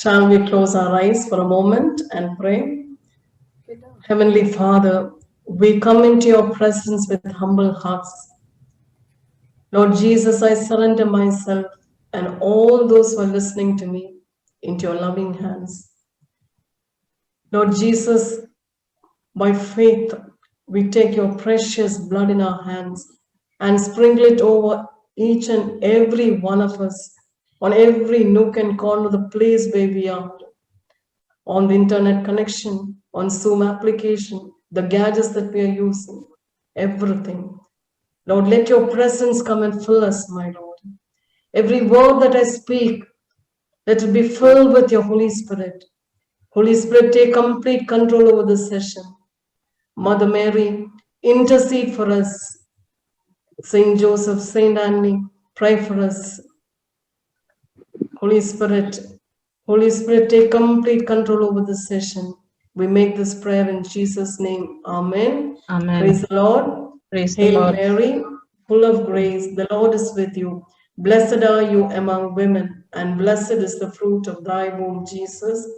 Shall we close our eyes for a moment and pray? Heavenly Father, we come into your presence with humble hearts. Lord Jesus, I surrender myself and all those who are listening to me into your loving hands. Lord Jesus, by faith, we take your precious blood in our hands and sprinkle it over each and every one of us, on every nook and corner of the place where we are, on the internet connection, on Zoom application, the gadgets that we are using, everything. Lord, let your presence come and fill us, my Lord. Every word that I speak, let it be filled with your Holy Spirit. Holy Spirit, take complete control over this session. Mother Mary, intercede for us. Saint Joseph, Saint Anne, pray for us. Holy Spirit, take complete control over this session. We make this prayer in Jesus' name. Amen. Amen. Praise the Lord. Praise the Hail Lord. Mary, full of grace, the Lord is with you. Blessed are you among women, and blessed is the fruit of thy womb, Jesus.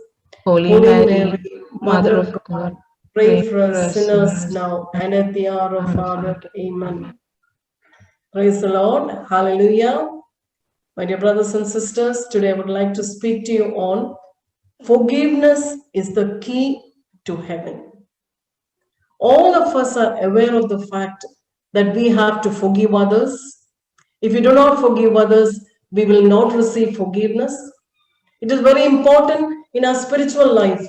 Holy Mary, Mother of God, pray pray for for us us sinners sinners, now and at the hour of and our our death. death. Amen. Praise the Lord. Hallelujah. My dear brothers and sisters, today I would like to speak to you on forgiveness is the key to heaven. All of us are aware of the fact that we have to forgive others. If we do not forgive others, we will not receive forgiveness. It is very important in our spiritual life.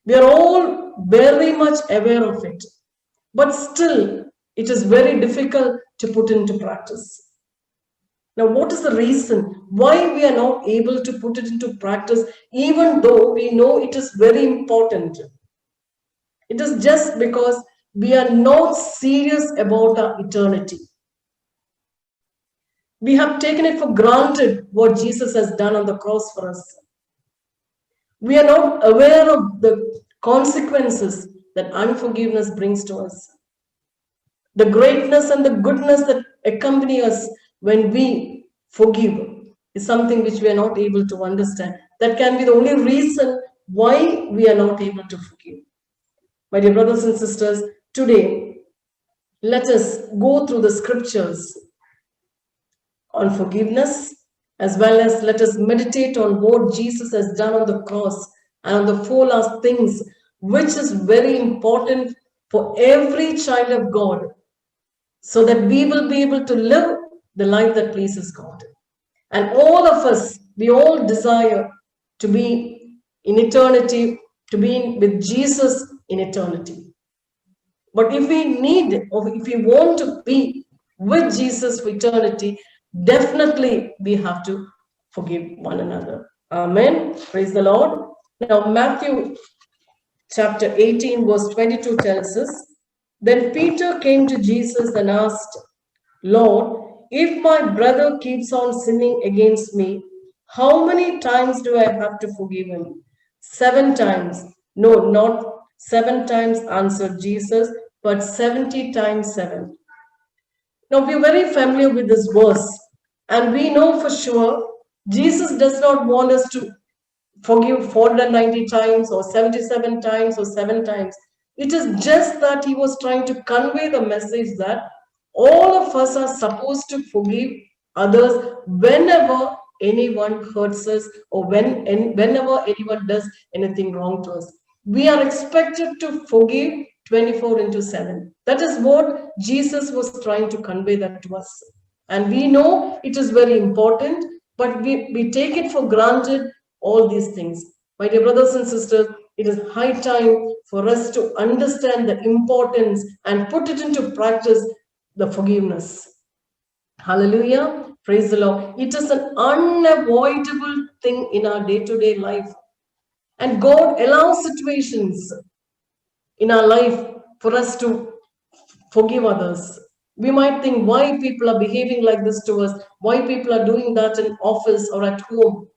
We are all very much aware of it. But still, it is very difficult to put into practice. Now, what is the reason why we are not able to put it into practice, even though we know it is very important? It is just because we are not serious about our eternity. We have taken it for granted what Jesus has done on the cross for us. We are not aware of the consequences that unforgiveness brings to us. The greatness and the goodness that accompany us when we forgive is something which we are not able to understand. That can be the only reason why we are not able to forgive. My dear brothers and sisters, today, let us go through the scriptures on forgiveness, as well as let us meditate on what Jesus has done on the cross and on the four last things, which is very important for every child of God, so that we will be able to live the life that pleases God. And all of us, we all desire to be in eternity, to be with Jesus in eternity. But if we need, or if we want to be with Jesus for eternity, definitely we have to forgive one another. Amen. Praise the Lord. Now, Matthew chapter 18, verse 22 tells us, then Peter came to Jesus and asked, Lord, if my brother keeps on sinning against me, how many times do I have to forgive him? 7 times. No, not 7 times, answered Jesus, but 70 times 7. Now, we're very familiar with this verse, and we know for sure Jesus does not want us to forgive 490 times or 77 times or 7 times. It is just that he was trying to convey the message that all of us are supposed to forgive others whenever anyone hurts us or whenever anyone does anything wrong to us. We are expected to forgive 24/7. That is what Jesus was trying to convey that to us. And we know it is very important, but we take it for granted, all these things. My dear brothers and sisters, it is high time for us to understand the importance and put it into practice, the forgiveness. Hallelujah. Praise the Lord. It is an unavoidable thing in our day-to-day life. And God allows situations in our life for us to forgive others. We might think why people are behaving like this to us, why people are doing that in office or at home.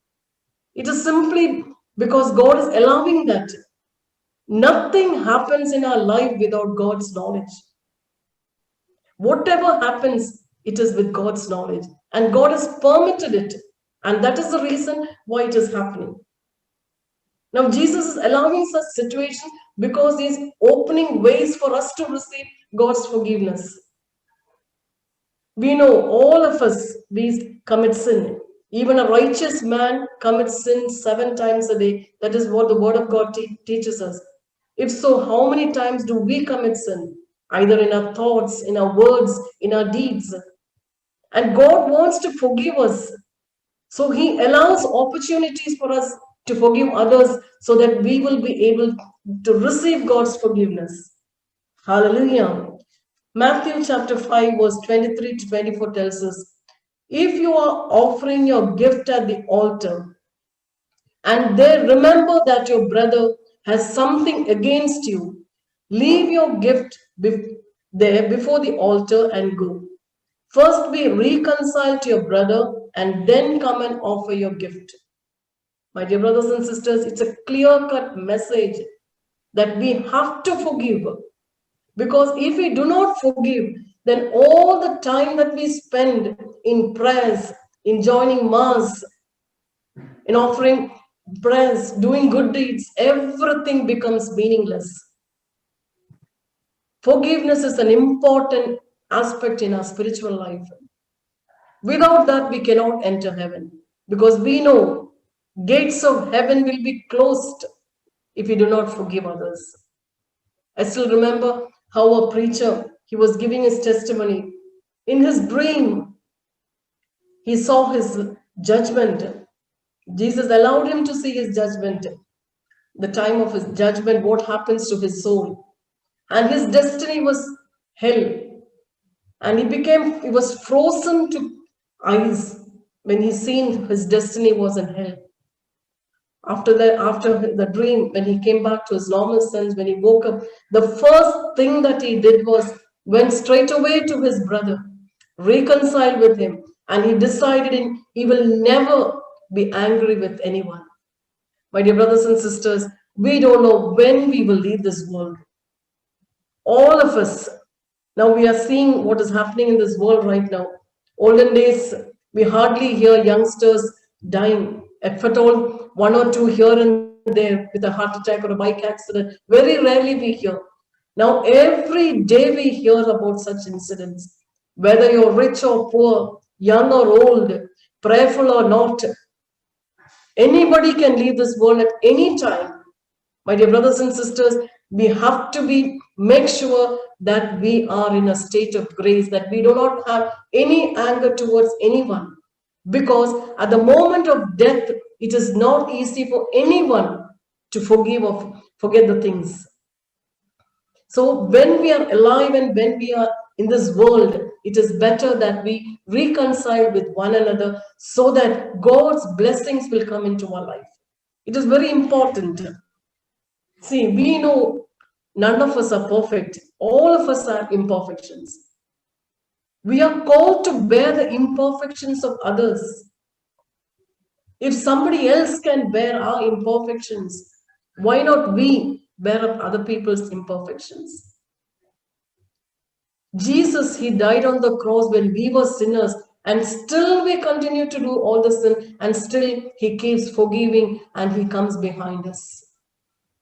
It is simply because God is allowing that. Nothing happens in our life without God's knowledge. Whatever happens, it is with God's knowledge. And God has permitted it. And that is the reason why it is happening. Now, Jesus is allowing such situations because he's opening ways for us to receive God's forgiveness. We know all of us, we commit sin. Even a righteous man commits sin 7 times a day. That is what the Word of God teaches us. If so, how many times do we commit sin? Either in our thoughts, in our words, in our deeds. And God wants to forgive us. So He allows opportunities for us to forgive others so that we will be able to receive God's forgiveness. Hallelujah. Matthew chapter 5, verse 23 to 24 tells us, if you are offering your gift at the altar, and there remember that your brother has something against you, leave your gift there before the altar and go. First be reconciled to your brother and then come and offer your gift. My dear brothers and sisters, it's a clear-cut message that we have to forgive. Because if we do not forgive, then all the time that we spend in prayers, in joining mass, in offering prayers, doing good deeds, everything becomes meaningless. Forgiveness is an important aspect in our spiritual life. Without that, we cannot enter heaven, because we know gates of heaven will be closed if we do not forgive others. I still remember how a preacher, he was giving his testimony. In his dream, he saw his judgment. Jesus allowed him to see his judgment, the time of his judgment, what happens to his soul. And his destiny was hell. And he was frozen to ice when he seen his destiny was in hell. After the dream, when he came back to his normal sense, when he woke up, the first thing that he did was went straight away to his brother, reconciled with him, and he decided he will never be angry with anyone. My dear brothers and sisters, we don't know when we will leave this world. All of us, now we are seeing what is happening in this world right now. Olden days, we hardly hear youngsters dying. If at all, 1 or 2 here and there with a heart attack or a bike accident, very rarely we hear. Now every day we hear about such incidents. Whether you're rich or poor, young or old, prayerful or not, anybody can leave this world at any time. My dear brothers and sisters, we have to make sure that we are in a state of grace, that we do not have any anger towards anyone. Because at the moment of death, it is not easy for anyone to forgive or forget the things. So when we are alive and when we are in this world, it is better that we reconcile with one another so that God's blessings will come into our life. It is very important. See, we know none of us are perfect. All of us are imperfections. We are called to bear the imperfections of others. If somebody else can bear our imperfections, why not we bear up other people's imperfections? Jesus, he died on the cross when we were sinners, and still we continue to do all the sin, and still he keeps forgiving and he comes behind us.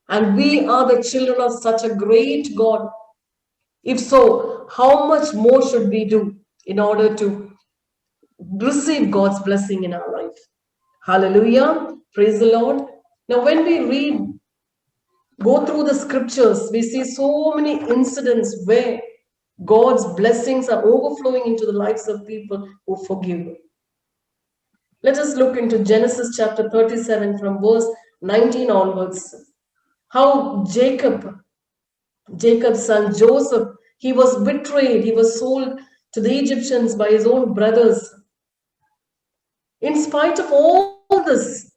And we are the children of such a great God. If so, how much more should we do in order to receive God's blessing in our life? Hallelujah. Praise the Lord. Now, when we go through the scriptures, we see so many incidents where God's blessings are overflowing into the lives of people who forgive. Let us look into Genesis chapter 37 from verse 19 onwards. How Jacob's son Joseph, he was betrayed, he was sold to the Egyptians by his own brothers. In spite of all this,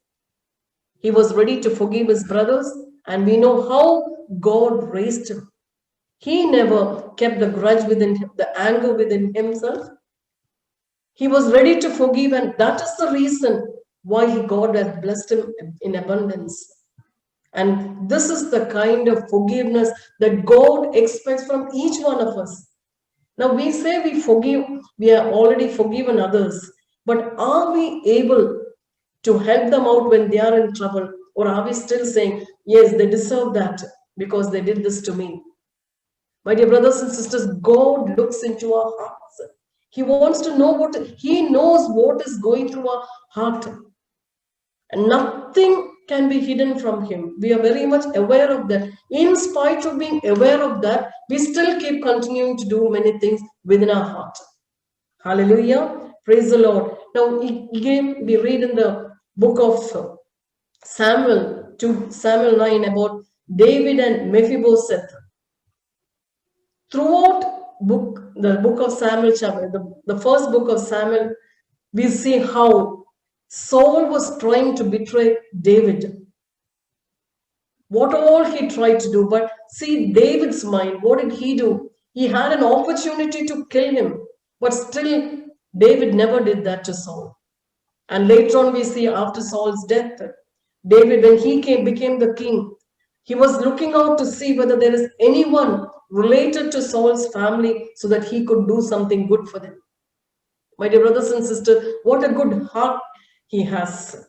he was ready to forgive his brothers, and we know how God raised him. He never kept the grudge within him, the anger within himself. He was ready to forgive, and that is the reason why God has blessed him in abundance. And this is the kind of forgiveness that God expects from each one of us. Now we say we forgive, we are already forgiven others, but are we able to help them out when they are in trouble? Or are we still saying, yes, they deserve that because they did this to me? My dear brothers and sisters, God looks into our hearts. He wants to know He knows what is going through our heart. And nothing can be hidden from Him. We are very much aware of that. In spite of being aware of that, we still keep continuing to do many things within our heart. Hallelujah. Praise the Lord. Now, again, we read in the book of Samuel, to Samuel 9, about David and Mephibosheth. Throughout the book of Samuel, the first book of Samuel, we see how Saul was trying to betray David. What all he tried to do, but see David's mind, what did he do? He had an opportunity to kill him, but still David never did that to Saul. And later on we see after Saul's death, David, when he became the king, he was looking out to see whether there is anyone related to Saul's family so that he could do something good for them. My dear brothers and sisters, what a good heart he has.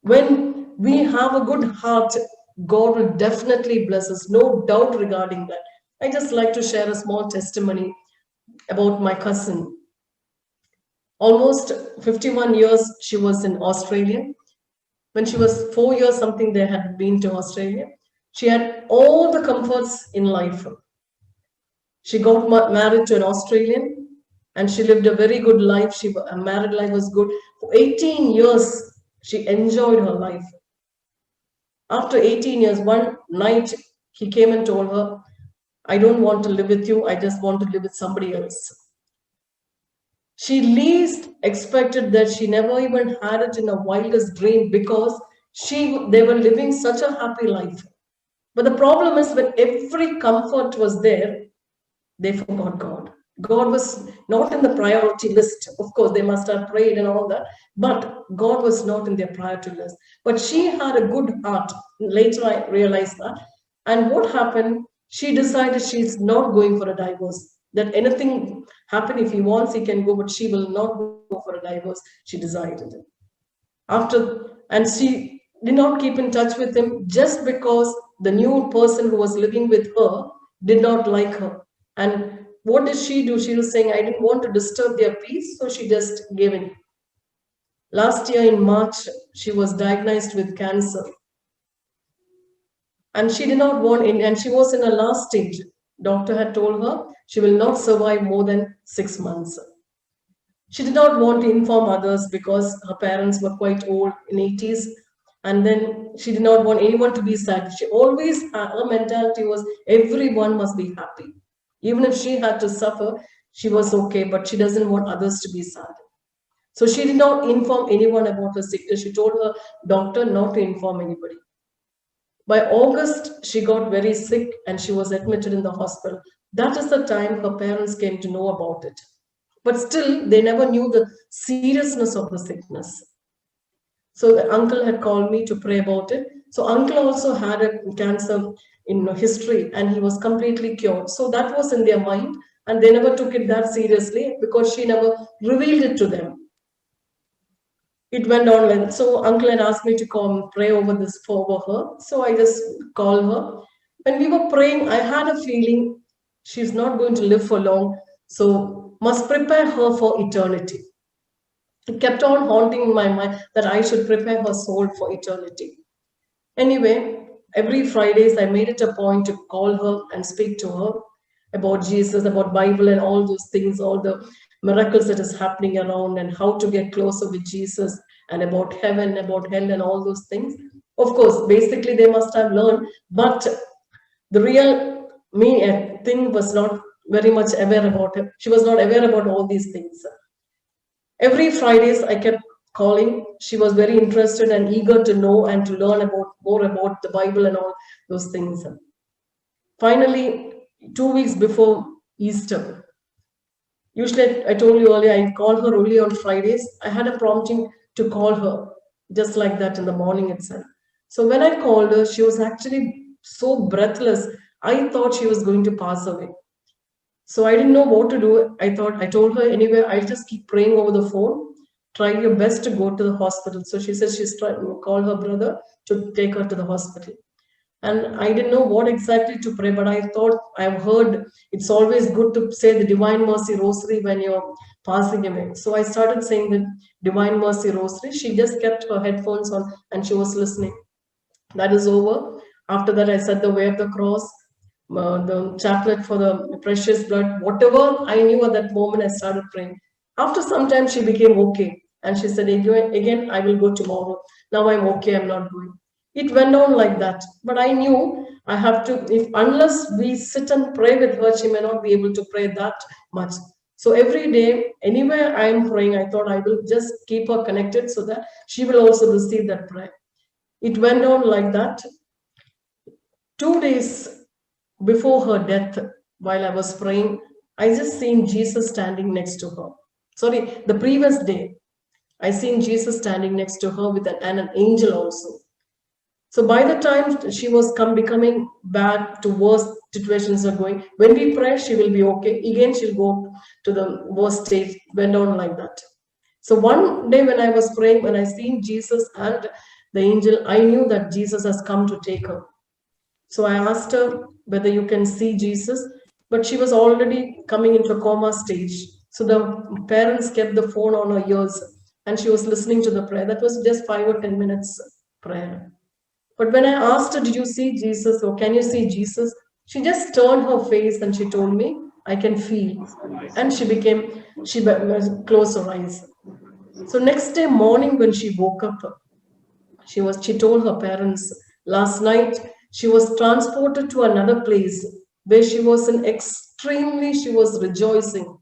When we have a good heart, God will definitely bless us, no doubt regarding that. I just like to share a small testimony about my cousin. Almost 51 years she was in Australia. When she was 4 years something, they had been to Australia. She had all the comforts in life. She got married to an Australian and she lived a very good life. Her married life was good. For 18 years, she enjoyed her life. After 18 years, one night, he came and told her, I don't want to live with you. I just want to live with somebody else. She least expected that. She never even had it in her wildest dream because they were living such a happy life. But the problem is when every comfort was there, they forgot God. God was not in the priority list. Of course, they must have prayed and all that, but God was not in their priority list. But she had a good heart. Later, I realized that. And what happened? She decided she's not going for a divorce. That anything happen, if he wants, he can go, but she will not go for a divorce. She decided. And she did not keep in touch with him just because the new person who was living with her did not like her. And what did she do? She was saying, I didn't want to disturb their peace, so she just gave in. Last year in March, she was diagnosed with cancer. And she did not want, and she was in her last stage. Doctor had told her she will not survive more than 6 months. She did not want to inform others because her parents were quite old, in 80s. And then she did not want anyone to be sad. She always, her mentality was everyone must be happy. Even if she had to suffer, she was okay, but she doesn't want others to be sad. So she did not inform anyone about her sickness. She told her doctor not to inform anybody. By August, she got very sick and she was admitted in the hospital. That is the time her parents came to know about it. But still, they never knew the seriousness of the sickness. So the uncle had called me to pray about it. So uncle also had a cancer in history and he was completely cured. So that was in their mind and they never took it that seriously because she never revealed it to them. It went on. So uncle had asked me to come pray over her. So I just called her. When we were praying, I had a feeling she's not going to live for long. So must prepare her for eternity. It kept on haunting my mind that I should prepare her soul for eternity. Anyway, every Fridays I made it a point to call her and speak to her about Jesus, about Bible and all those things, all the miracles that is happening around and how to get closer with Jesus and about heaven, about hell and all those things. Of course, basically they must have learned, but the real thing was not very much aware about it. She was not aware about all these things. Every Fridays I kept calling. She was very interested and eager to know and to learn more about the Bible and all those things. Finally, 2 weeks before Easter, usually I told you earlier, I call her only on Fridays. I had a prompting to call her just like that in the morning itself. So when I called her, she was actually so breathless. I thought she was going to pass away. So I didn't know what to do. I told her, anyway, I'll just keep praying over the phone. try your best to go to the hospital. So she says she's trying to call her brother to take her to the hospital. And I didn't know what exactly to pray, but I thought I've heard it's always good to say the Divine Mercy Rosary when you're passing away. So I started saying the Divine Mercy Rosary. She just kept her headphones on and she was listening. That is over. After that, I said the Way of the Cross, the chaplet for the precious blood, whatever I knew at that moment, I started praying. After some time, she became okay. And she said, again, I will go tomorrow. Now I'm okay, I'm not going. It went on like that. But I knew I have to, if unless we sit and pray with her, she may not be able to pray that much. So every day, anywhere I am praying, I thought I will just keep her connected so that she will also receive that prayer. It went on like that. 2 days before her death, while I was praying, I just seen Jesus standing next to her. Sorry, the previous day, I seen Jesus standing next to her with an angel also. So by the time she was becoming bad to worse situations are going, when we pray, she will be okay. Again, she'll go to the worst stage, went on like that. So one day when I was praying, when I seen Jesus and the angel, I knew that Jesus has come to take her. So I asked her whether you can see Jesus, but she was already coming into a coma stage. So the parents kept the phone on her ears and she was listening to the prayer. That was just 5 or 10 minutes prayer. But when I asked her, did you see Jesus or can you see Jesus? She just turned her face and she told me, I can feel. And she closed her eyes. So next day morning when she woke up, she told her parents last night she was transported to another place where she was she was rejoicing.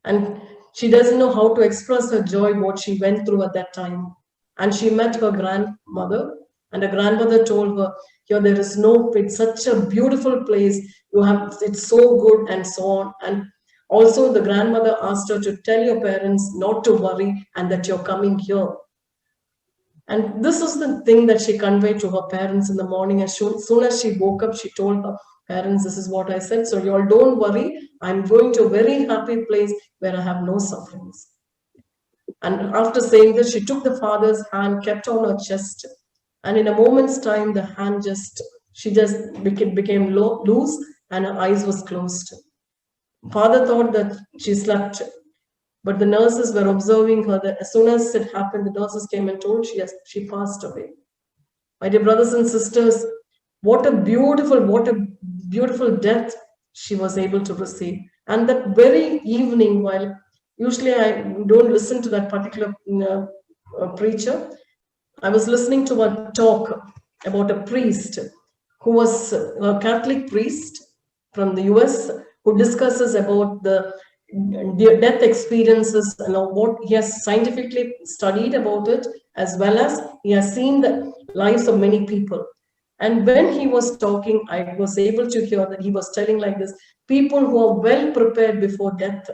And she doesn't know how to express her joy, what she went through at that time. And she met her grandmother, and the grandmother told her, here there is no, it's such a beautiful place. It's so good, and so on. And also the grandmother asked her to tell your parents not to worry and that you're coming here. And this is the thing that she conveyed to her parents in the morning. As soon as she woke up, she told her parents, this is what I said. So you all don't worry. I'm going to a very happy place where I have no sufferings. And after saying this, she took the father's hand, kept on her chest. And in a moment's time, the hand she just became loose and her eyes was closed. Father thought that she slept. But the nurses were observing her that as soon as it happened, the nurses came and told she passed away. My dear brothers and sisters, what a beautiful death she was able to receive. And that very evening, while usually I don't listen to that particular preacher, I was listening to a talk about a priest who was a Catholic priest from the US who discusses about the death experiences and what he has scientifically studied about it, as well as he has seen the lives of many people. And when he was talking, I was able to hear that he was telling like this, people who are well prepared before death,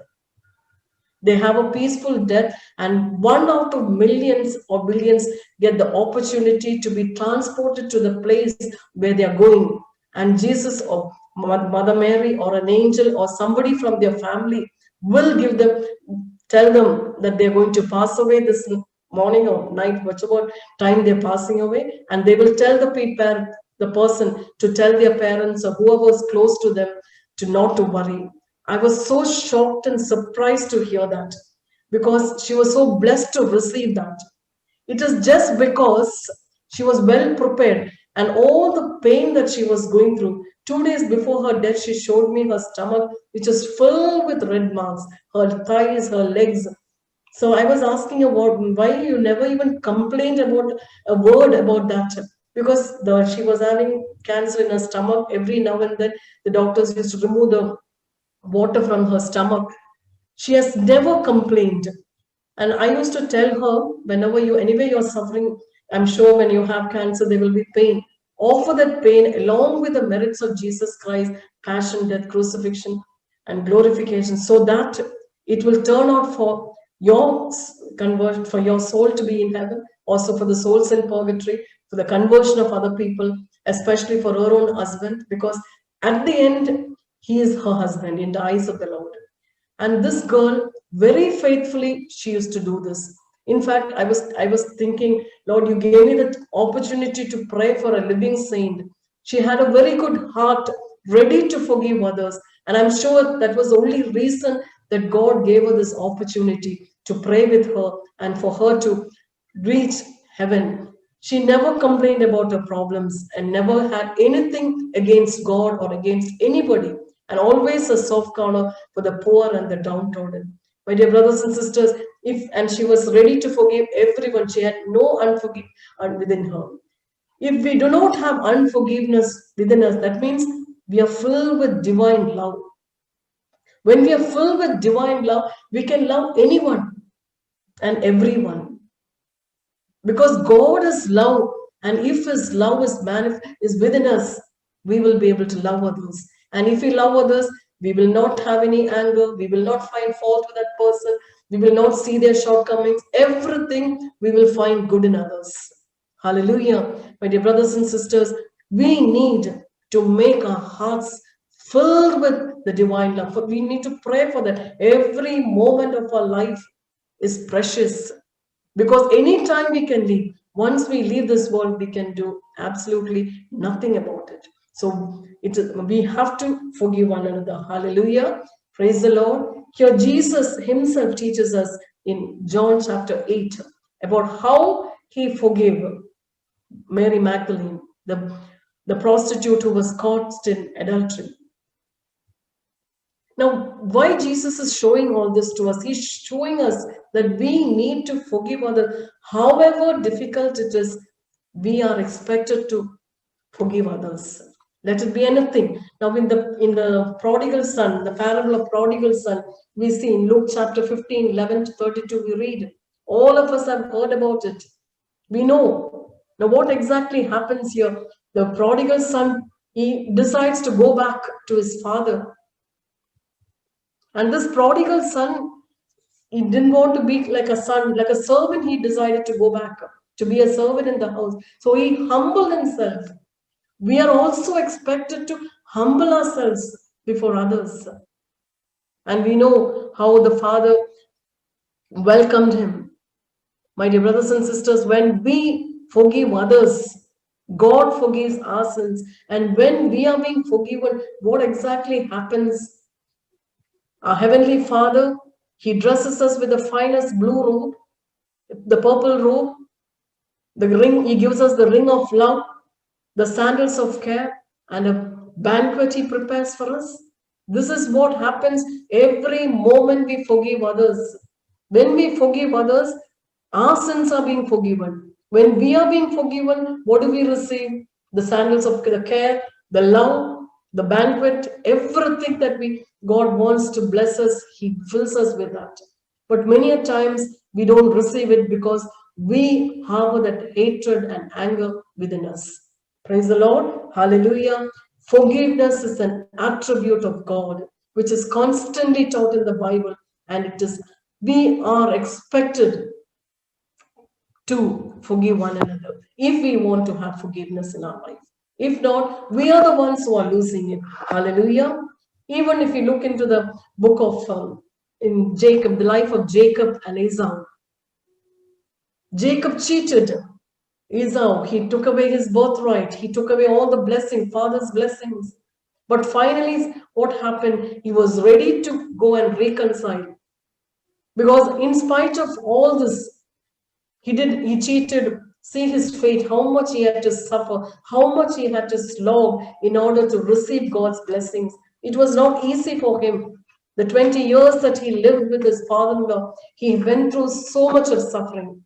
they have a peaceful death, and 1 out of millions or billions get the opportunity to be transported to the place where they are going. And Jesus or Mother Mary or an angel or somebody from their family will tell them that they're going to pass away this morning or night, whichever time they're passing away, and they will tell the person to tell their parents or whoever is close to them to not to worry. I was so shocked and surprised to hear that because she was so blessed to receive that. It is just because she was well prepared and all the pain that she was going through. 2 days before her death, she showed me her stomach, which is filled with red marks, her thighs, her legs. So I was asking her why you never even complained about a word about that. Because she was having cancer in her stomach. Every now and then, the doctors used to remove the water from her stomach. She has never complained. And I used to tell her, whenever you're suffering, I'm sure when you have cancer, there will be pain. Offer that pain along with the merits of Jesus Christ, passion, death, crucifixion, and glorification, so that it will turn out for your conversion, for your soul to be in heaven, also for the souls in purgatory, for the conversion of other people, especially for her own husband, because at the end, he is her husband in the eyes of the Lord. And this girl, very faithfully, she used to do this. In fact, I was thinking, Lord, you gave me that opportunity to pray for a living saint. She had a very good heart, ready to forgive others. And I'm sure that was the only reason that God gave her this opportunity to pray with her and for her to reach heaven. She never complained about her problems and never had anything against God or against anybody, and always a soft corner for the poor and the downtrodden. My dear brothers and sisters, if and she was ready to forgive everyone, she had no unforgiveness within her. If we do not have unforgiveness within us, that means we are filled with divine love. When we are filled with divine love, we can love anyone and everyone. Because God is love, and if His love is within us, we will be able to love others. And if we love others, we will not have any anger, we will not find fault with that person, we will not see their shortcomings. Everything we will find good in others. Hallelujah. My dear brothers and sisters, we need to make our hearts filled with the divine love. We need to pray for that. Every moment of our life is precious. Because anytime we can leave, once we leave this world, we can do absolutely nothing about it. So we have to forgive one another. Hallelujah. Praise the Lord. Here Jesus himself teaches us in John chapter 8 about how he forgave Mary Magdalene, the prostitute who was caught in adultery. Now, why Jesus is showing all this to us? He's showing us that we need to forgive others. However difficult it is, we are expected to forgive others. Let it be anything. Now, in the prodigal son, the parable of prodigal son, we see in Luke chapter 15, 11 to 32, we read. All of us have heard about it. We know. Now, what exactly happens here? The prodigal son, he decides to go back to his father. And this prodigal son, he didn't want to be like a son, like a servant. He decided to go back to be a servant in the house. So he humbled himself. We are also expected to humble ourselves before others. And we know how the father welcomed him. My dear brothers and sisters, when we forgive others, God forgives our sins. And when we are being forgiven, what exactly happens? Our Heavenly Father, He dresses us with the finest blue robe, the purple robe, the ring, He gives us the ring of love, the sandals of care, and a banquet He prepares for us. This is what happens every moment we forgive others. When we forgive others, our sins are being forgiven. When we are being forgiven, what do we receive? The sandals of the care, the love, the banquet, everything that God wants to bless us, He fills us with that. But many a times we don't receive it because we harbor that hatred and anger within us. Praise the Lord. Hallelujah. Forgiveness is an attribute of God, which is constantly taught in the Bible, and we are expected to forgive one another if we want to have forgiveness in our life. If not, we are the ones who are losing it. Hallelujah. Even if you look into the book of in Jacob, the life of Jacob and Esau, Jacob cheated Esau. He took away his birthright. He took away all the blessings, father's blessings. But finally, what happened? He was ready to go and reconcile. Because in spite of all this, he cheated. See his fate, how much he had to suffer, how much he had to slog in order to receive God's blessings. It was not easy for him. The 20 years that he lived with his father-in-law, he went through so much of suffering.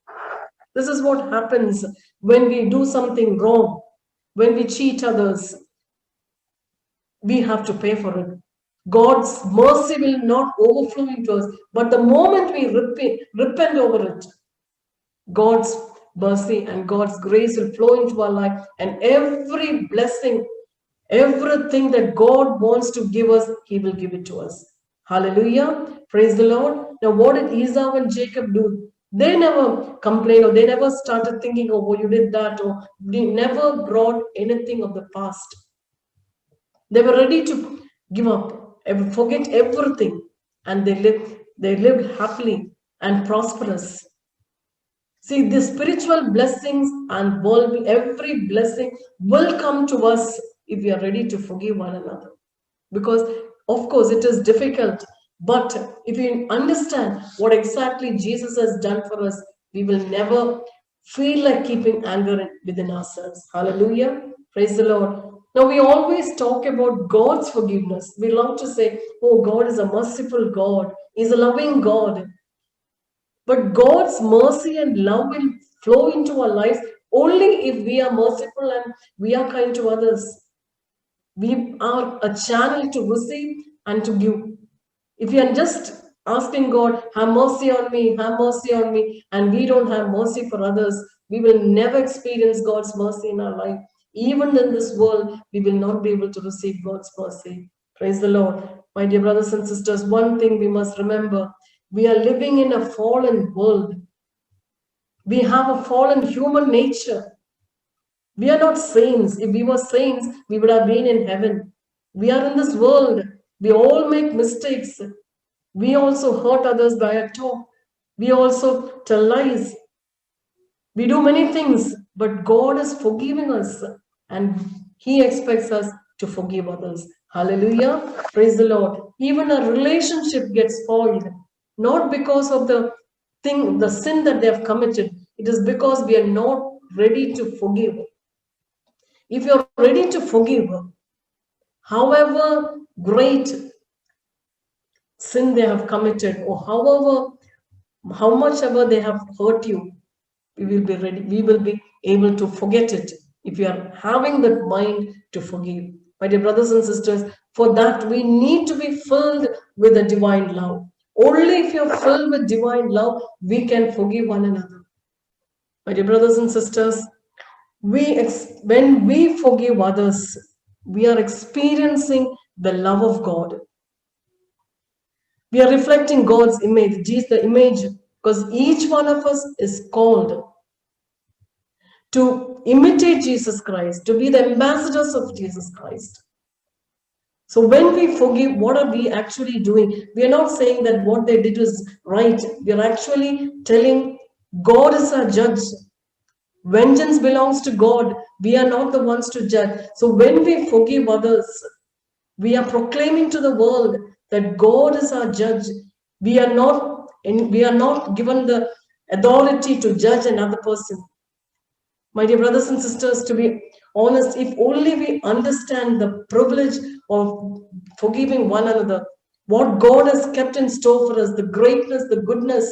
This is what happens when we do something wrong, when we cheat others. We have to pay for it. God's mercy will not overflow into us, but the moment we repent over it, God's mercy and God's grace will flow into our life, and every blessing, everything that God wants to give us, He will give it to us. Hallelujah. Praise the Lord. Now, what did Esau and Jacob do? They never complained, or they never started thinking, oh, you did that, or they never brought anything of the past. They were ready to give up, forget everything, and they lived happily and prosperous. See, the spiritual blessings and world, every blessing will come to us if we are ready to forgive one another. Because, of course, it is difficult. But if we understand what exactly Jesus has done for us, we will never feel like keeping anger within ourselves. Hallelujah. Praise the Lord. Now, we always talk about God's forgiveness. We love to say, oh, God is a merciful God, He's a loving God. But God's mercy and love will flow into our lives only if we are merciful and we are kind to others. We are a channel to receive and to give. If we are just asking God, have mercy on me, and we don't have mercy for others, we will never experience God's mercy in our life. Even in this world, we will not be able to receive God's mercy. Praise the Lord. My dear brothers and sisters, one thing we must remember, we are living in a fallen world. We have a fallen human nature. We are not saints. If we were saints, we would have been in heaven. We are in this world. We all make mistakes. We also hurt others by our talk. We also tell lies. We do many things, but God is forgiving us and He expects us to forgive others. Hallelujah. Praise the Lord. Even a relationship gets spoiled, not because of the sin that they have committed. It is because we are not ready to forgive. If you're ready to forgive, however great sin they have committed, or how much ever they have hurt you, we will be ready, we will be able to forget it if you are having that mind to forgive. My dear brothers and sisters, for that we need to be filled with the divine love. Only if you're filled with divine love, we can forgive one another. My dear brothers and sisters, when we forgive others, we are experiencing the love of God. We are reflecting God's image, Jesus, the image, because each one of us is called to imitate Jesus Christ, to be the ambassadors of Jesus Christ. So when we forgive, what are we actually doing? We are not saying that what they did was right. We are actually telling God is our judge. Vengeance belongs to God. We are not the ones to judge. So when we forgive others, we are proclaiming to the world that God is our judge. We are not given the authority to judge another person. My dear brothers and sisters, to be honest, if only we understand the privilege of forgiving one another, what God has kept in store for us, the greatness, the goodness,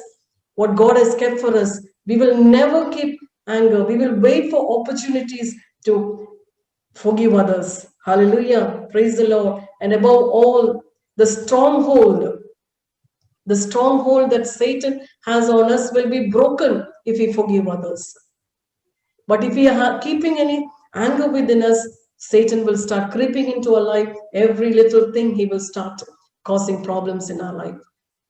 what God has kept for us, we will never keep anger. We will wait for opportunities to forgive others. Hallelujah. Praise the Lord. And above all, the stronghold that Satan has on us will be broken if we forgive others. But if we are keeping any anger within us, Satan will start creeping into our life. Every little thing he will start causing problems in our life.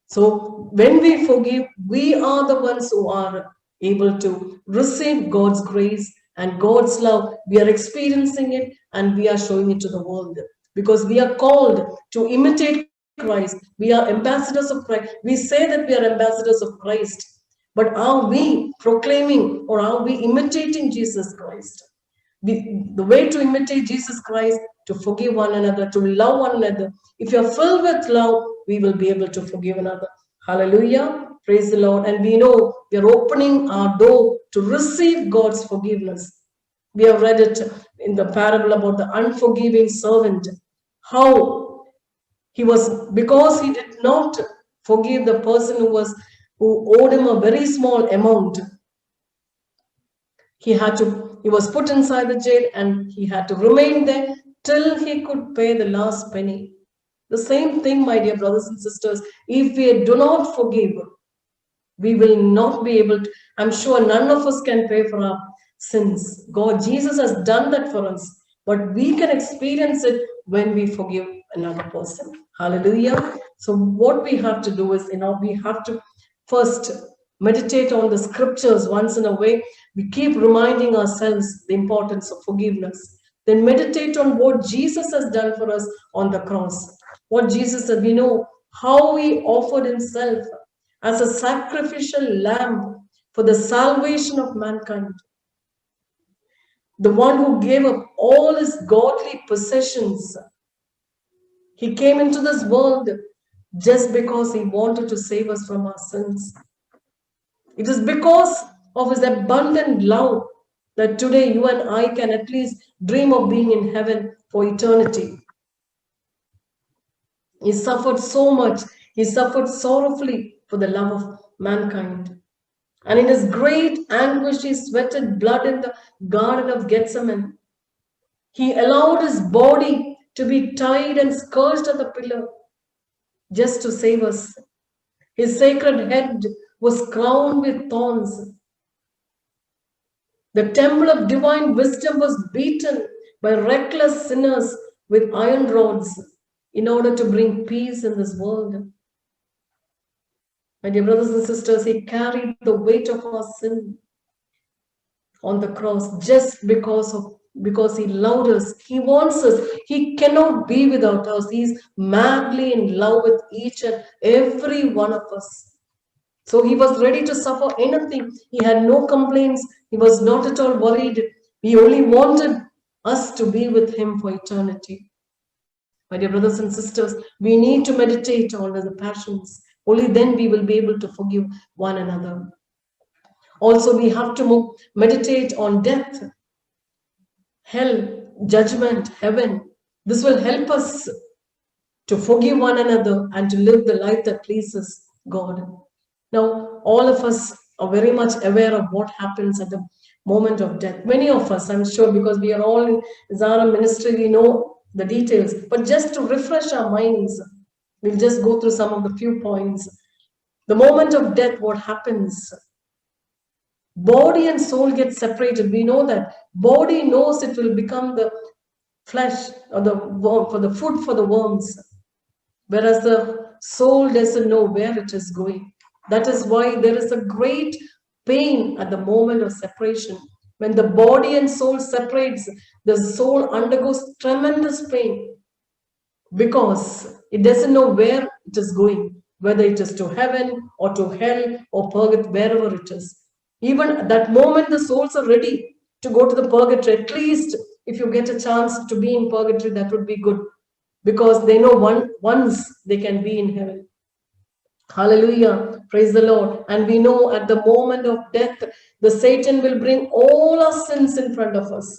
So when we forgive, we are the ones who are able to receive God's grace and God's love. We are experiencing it and we are showing it to the world because we are called to imitate Christ. We are ambassadors of Christ. We say that we are ambassadors of Christ. But are we proclaiming or are we imitating Jesus Christ? The way to imitate Jesus Christ, to forgive one another, to love one another. If you're filled with love, we will be able to forgive another. Hallelujah. Praise the Lord. And we know we are opening our door to receive God's forgiveness. We have read it in the parable about the unforgiving servant. How he was, because he did not forgive the person who owed him a very small amount. He was put inside the jail and he had to remain there till he could pay the last penny. The same thing, my dear brothers and sisters, if we do not forgive, we will not be able to, I'm sure none of us can pay for our sins. Jesus has done that for us, but we can experience it when we forgive another person. Hallelujah. So what we have to do is, we have to first meditate on the scriptures once in a way. We keep reminding ourselves the importance of forgiveness. Then meditate on what Jesus has done for us on the cross. What Jesus said, we know how he offered himself as a sacrificial lamb for the salvation of mankind. The one who gave up all his godly possessions. He came into this world just because he wanted to save us from our sins. It is because of his abundant love that today you and I can at least dream of being in heaven for eternity. He suffered so much. He suffered sorrowfully for the love of mankind. And in his great anguish, he sweated blood in the Garden of Gethsemane. He allowed his body to be tied and scourged at the pillar just to save us. His sacred head was crowned with thorns. The temple of divine wisdom was beaten by reckless sinners with iron rods in order to bring peace in this world. My dear brothers and sisters, he carried the weight of our sin on the cross just because he loved us. He wants us. He cannot be without us. He's madly in love with each and every one of us. So he was ready to suffer anything. He had no complaints. He was not at all worried. He only wanted us to be with him for eternity. My dear brothers and sisters, we need to meditate on the passions. Only then we will be able to forgive one another. Also, we have to meditate on death, hell, judgment, heaven. This will help us to forgive one another and to live the life that pleases God. Now, all of us are very much aware of what happens at the moment of death. Many of us, I'm sure, because we are all in Zara ministry, we know the details. But just to refresh our minds, we'll just go through some of the few points. The moment of death, what happens? Body and soul get separated. We know that. Body knows it will become the flesh or the worm, for the food for the worms, whereas the soul doesn't know where it is going. That is why there is a great pain at the moment of separation. When the body and soul separates, the soul undergoes tremendous pain because it doesn't know where it is going, whether it is to heaven or to hell or purgatory, wherever it is. Even at that moment, the souls are ready to go to the purgatory. At least if you get a chance to be in purgatory, that would be good, because they know once they can be in heaven. Hallelujah. Praise the Lord. And we know at the moment of death, the Satan will bring all our sins in front of us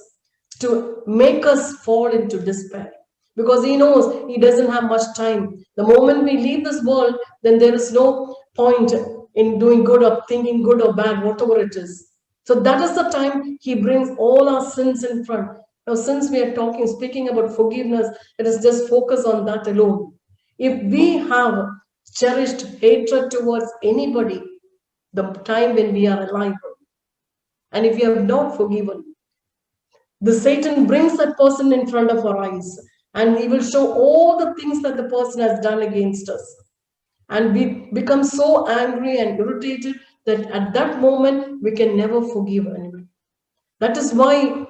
to make us fall into despair, because he knows he doesn't have much time. The moment we leave this world, then there is no point in doing good or thinking good or bad, whatever it is. So that is the time he brings all our sins in front. Now, since we are speaking about forgiveness, let us just focus on that alone. If we have cherished hatred towards anybody, the time when we are alive, and if we have not forgiven, the Satan brings that person in front of our eyes, and he will show all the things that the person has done against us. And we become so angry and irritated that at that moment, we can never forgive anyone. That is why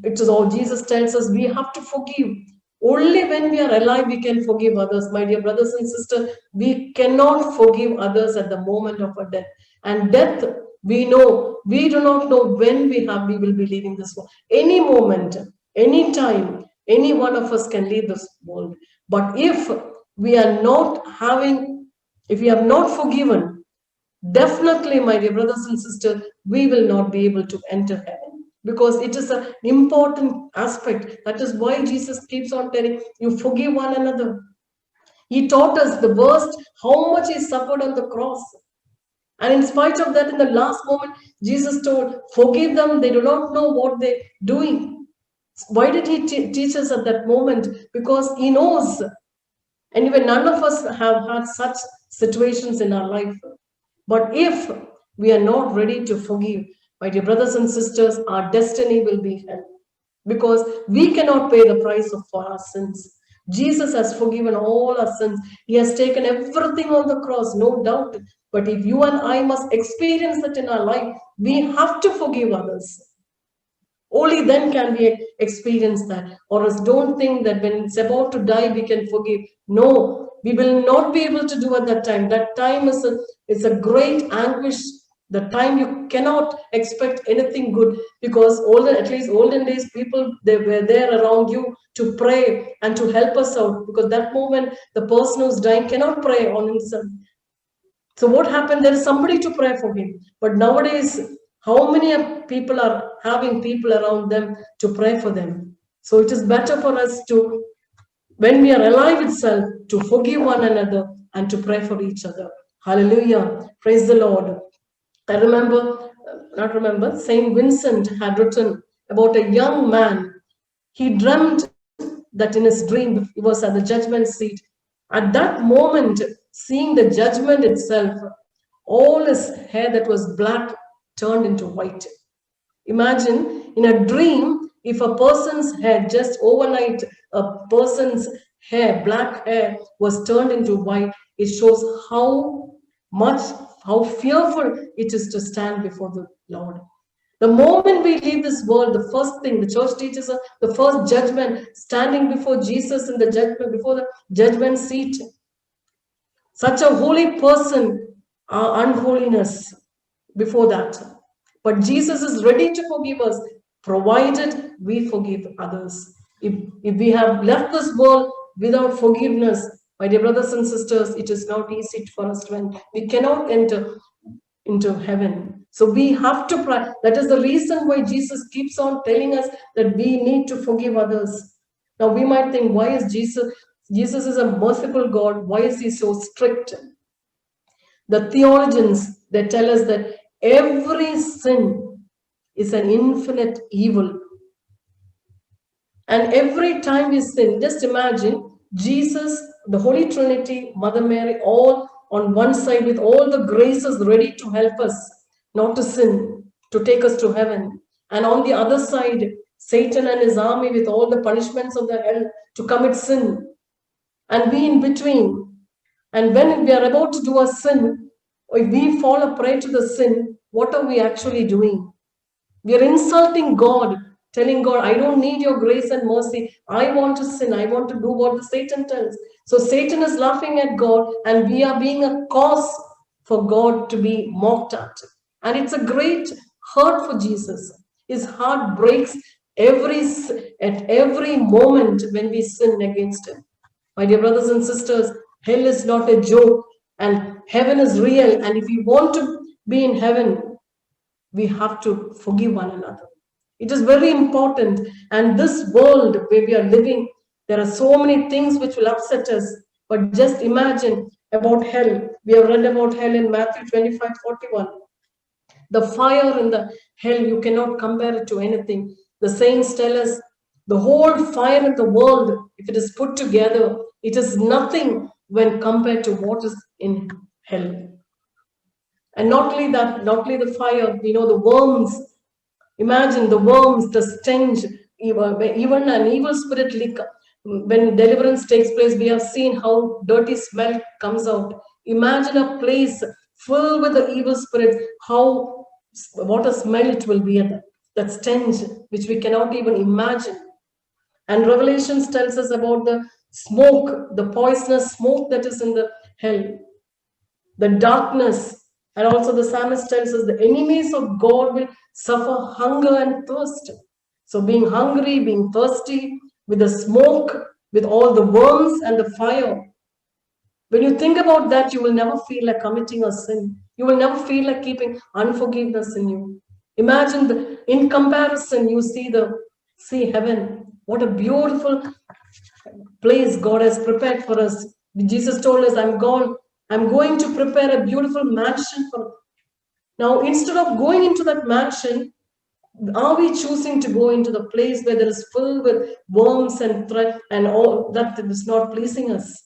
it is all Jesus tells us we have to forgive. Only when we are alive, we can forgive others. My dear brothers and sisters, we cannot forgive others at the moment of our death. And death, we know, we do not know when we will be leaving this world. Any moment, any time, any one of us can leave this world. But if we have not forgiven, definitely, my dear brothers and sisters, we will not be able to enter heaven, because it is an important aspect. That is why Jesus keeps on telling you, forgive one another. He taught us the worst, how much he suffered on the cross. And in spite of that, in the last moment, Jesus told, forgive them, they do not know what they're doing. Why did he teach us at that moment? Because he knows. And even none of us have had such situations in our life. But if we are not ready to forgive, my dear brothers and sisters, our destiny will be hell, because we cannot pay the price for our sins. Jesus has forgiven all our sins. He has taken everything on the cross, no doubt. But if you and I must experience that in our life, we have to forgive others. Only then can we experience that. Or else don't think that when it's about to die, we can forgive. No, we will not be able to do at that time. That time is a great anguish The time you cannot expect anything good, because at least olden days, people, they were there around you to pray and to help us out, because that moment the person who's dying cannot pray on himself. So what happened? There is somebody to pray for him. But nowadays, how many people are having people around them to pray for them? So it is better for us to, when we are alive itself, to forgive one another and to pray for each other. Hallelujah. Praise the Lord. I remember, Saint Vincent had written about a young man. He dreamt that in his dream, he was at the judgment seat. At that moment, seeing the judgment itself, all his hair that was black turned into white. Imagine in a dream, if a person's hair, just overnight, a person's hair, black hair, was turned into white, it shows how fearful it is to stand before the Lord. The moment we leave this world, the first thing the church teaches us, the first judgment, standing before Jesus in the judgment, before the judgment seat. Such a holy person, our unholiness before that. But Jesus is ready to forgive us, provided we forgive others. If we have left this world without forgiveness, my dear brothers and sisters, it is not easy for us to enter. We cannot enter into heaven. So we have to pray. That is the reason why Jesus keeps on telling us that we need to forgive others. Now we might think, why is Jesus is a merciful God. Why is he so strict? The theologians, they tell us that every sin is an infinite evil. And every time we sin, just imagine Jesus, the Holy Trinity, Mother Mary, all on one side with all the graces ready to help us not to sin, to take us to heaven. And on the other side, Satan and his army with all the punishments of the hell to commit sin. And we in between. And when we are about to do a sin, if we fall a prey to the sin, what are we actually doing? We are insulting God, telling God, I don't need your grace and mercy. I want to sin. I want to do what the Satan tells. So Satan is laughing at God, and we are being a cause for God to be mocked at. And it's a great hurt for Jesus. His heart breaks at every moment when we sin against him. My dear brothers and sisters, hell is not a joke, and heaven is real. And if we want to be in heaven, we have to forgive one another. It is very important. And this world where we are living, there are so many things which will upset us. But just imagine about hell. We have read about hell in Matthew 25:41. The fire in the hell, you cannot compare it to anything. The saints tell us the whole fire in the world, if it is put together, it is nothing when compared to what is in hell. And not only the fire, the worms. Imagine the worms, the stench, even an evil spirit lick. When deliverance takes place, we have seen how dirty smell comes out. Imagine a place filled with the evil spirits, what a smell it will be, that stench, which we cannot even imagine. And Revelations tells us about the smoke, the poisonous smoke that is in the hell, the darkness. And also the psalmist tells us the enemies of God will suffer hunger and thirst. So being hungry, being thirsty, with the smoke, with all the worms and the fire. When you think about that, you will never feel like committing a sin. You will never feel like keeping unforgiveness in you. Imagine in comparison, you see heaven. What a beautiful place God has prepared for us. Jesus told us, I'm going to prepare a beautiful mansion for. Now, instead of going into that mansion, are we choosing to go into the place where there is filled with worms and threat and all that is not pleasing us?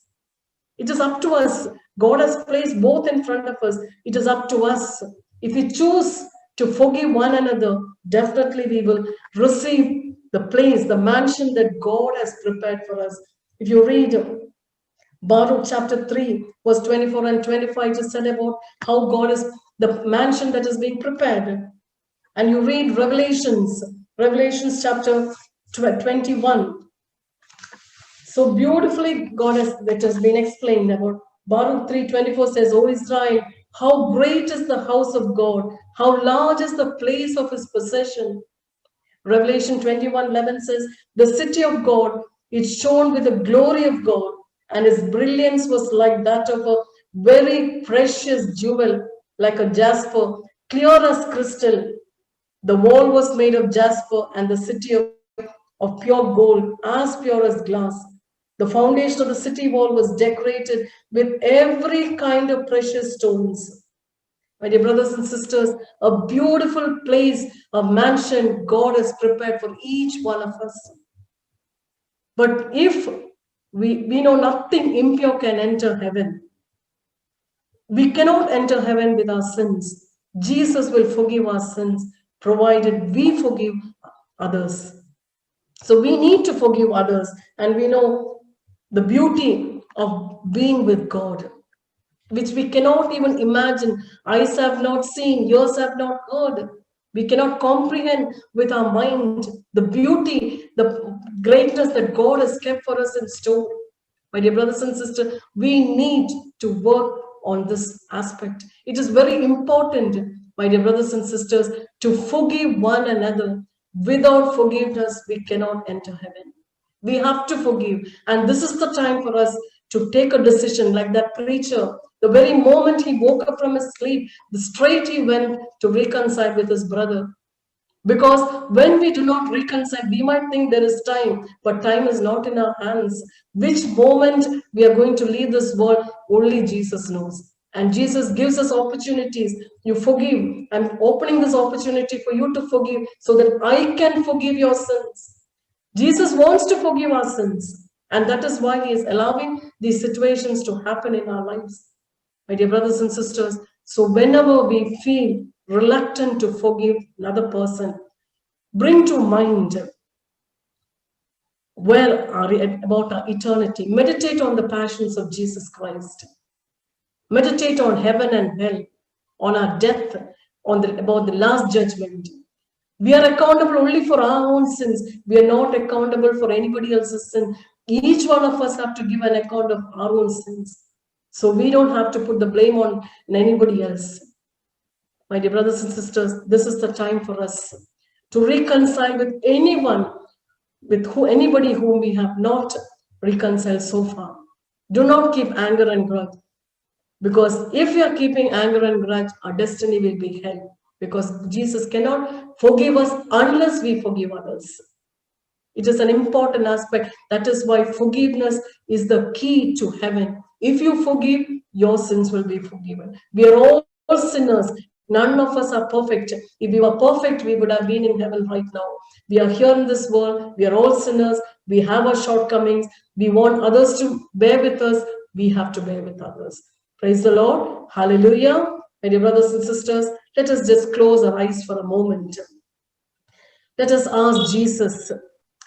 It is up to us. God has placed both in front of us. It is up to us. If we choose to forgive one another, definitely we will receive the place, the mansion that God has prepared for us. If you read Baruch chapter 3, verse 24 and 25, just said about how God is the mansion that is being prepared. And you read Revelations chapter 21. So beautifully, that has been explained about Baruch 3:24 says, O Israel, How great is the house of God? How large is the place of his possession? Revelation 21:11 says, the city of God is shone with the glory of God, and his brilliance was like that of a very precious jewel, like a jasper, clear as crystal. The wall was made of jasper, and the city of pure gold, as pure as glass. The foundation of the city wall was decorated with every kind of precious stones. My dear brothers and sisters, a beautiful place, a mansion God has prepared for each one of us. But if we know nothing impure can enter heaven, we cannot enter heaven with our sins. Jesus will forgive our sins, provided we forgive others. So we need to forgive others, and we know the beauty of being with God, which we cannot even imagine. Eyes have not seen, ears have not heard. We cannot comprehend with our mind the beauty, the greatness that God has kept for us in store. My dear brothers and sisters, we need to work on this aspect. It is very important, my dear brothers and sisters, to forgive one another. Without forgiveness, we cannot enter heaven. We have to forgive. And this is the time for us to take a decision, like that preacher. The very moment he woke up from his sleep, straight he went to reconcile with his brother. Because when we do not reconcile, we might think there is time, but time is not in our hands. Which moment we are going to leave this world, only Jesus knows. And Jesus gives us opportunities. You forgive. I'm opening this opportunity for you to forgive so that I can forgive your sins. Jesus wants to forgive our sins. And that is why he is allowing these situations to happen in our lives. My dear brothers and sisters, so whenever we feel reluctant to forgive another person, bring to mind about our eternity. Meditate on the passions of Jesus Christ. Meditate on heaven and hell, on our death, about the last judgment. We are accountable only for our own sins. We are not accountable for anybody else's sin. Each one of us have to give an account of our own sins. So we don't have to put the blame on anybody else. My dear brothers and sisters, this is the time for us to reconcile with anyone, anybody whom we have not reconciled so far. Do not keep anger and grudge. Because if we are keeping anger and grudge, our destiny will be hell. Because Jesus cannot forgive us unless we forgive others. It is an important aspect. That is why forgiveness is the key to heaven. If you forgive, your sins will be forgiven. We are all sinners. None of us are perfect. If we were perfect, we would have been in heaven right now. We are here in this world. We are all sinners. We have our shortcomings. We want others to bear with us. We have to bear with others. Praise the Lord. Hallelujah. My dear brothers and sisters, let us just close our eyes for a moment. Let us ask Jesus.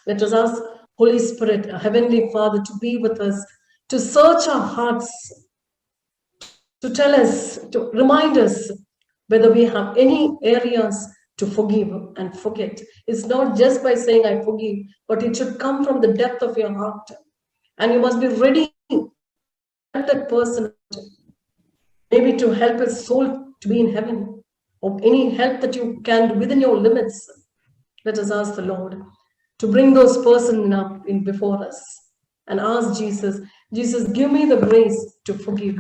Let us ask Holy Spirit, our Heavenly Father, to be with us, to search our hearts, to tell us, to remind us whether we have any areas to forgive and forget. It's not just by saying I forgive, but it should come from the depth of your heart. And you must be ready to help that person, maybe to help his soul to be in heaven, or any help that you can do within your limits. Let us ask the Lord to bring those persons up in before us and ask Jesus, Jesus, give me the grace to forgive.